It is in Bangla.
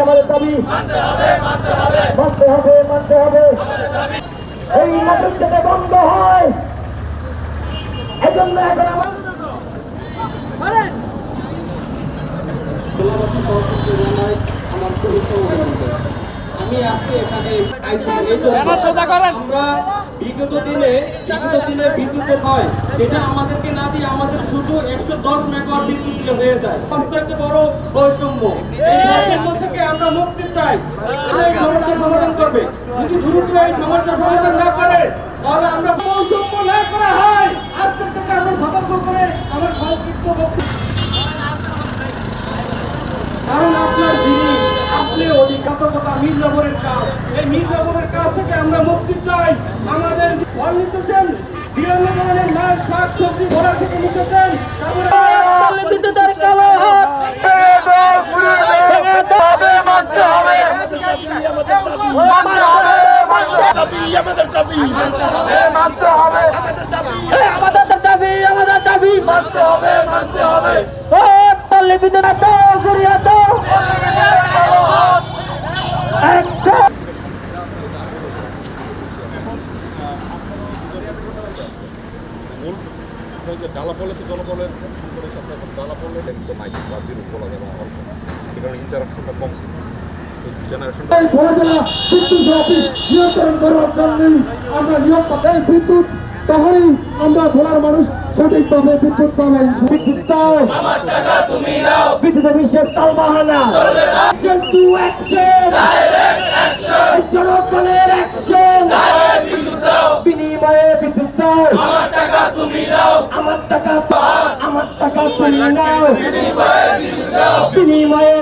আমাদের দাবি মানতে হবে। এই নাটক যাতে বন্ধ হয়, এজন্য এখন আমি আজকে এখানে আমরা বিগত দিনে বিদ্যুতের হয় সেটা আমাদেরকে না দিয়ে আমাদের শুধু 110 মেগাওয়াট বিদ্যুৎ দিলে হয়ে যায়। সবচেয়ে বড় বৈষম্য, এই বৈষম্য থেকে আমরা মুক্তি চাই। এই সমস্যার সমাধান করবে, যদি দ্রুত এই সমস্যার সমাধান না করে তাহলে আমরা বৈষম্য না করা হয় আজকে থেকে আমরা সতর্ক করে আমার সংক্ষিপ্ত বক্তব্য। কারণ আপনার জিনিস আপনি অধিকারকতা মির্জাপুরের কাজ, এই মির্জাপুরের কাজ থেকে আমরা মুক্তি চাই। আমাদের ফল নিতেছেন, বিভিন্ন ধরনের মাছ শাক সবজি ঘোড়া থেকে নিতেছেন, বিদ্যুতের কালো হাত মানতে হবে। পল্লী বিদ্যুৎ ডালা পড়লে তো জনবলের সংকটের সাথে ডালা পড়লে তো নাই বা জিরো বলা যাবে অল্প, সে কারণে ইন্টারাকশনটা কম ছিল। নিয়ন্ত্রণ করার জন্যই আমরা নিয়ম এই বিদ্যুৎ তখনই আমরা ভোলার মানুষ সঠিকভাবে বিদ্যুৎ পাবেন। বিদ্যুৎ অফিসের তালবাহানা জনগণের অ্যাকশন, বিনিময়ে বিদ্যুৎ দাও, আমার টাকা তুমি নাও, বিনিময়ে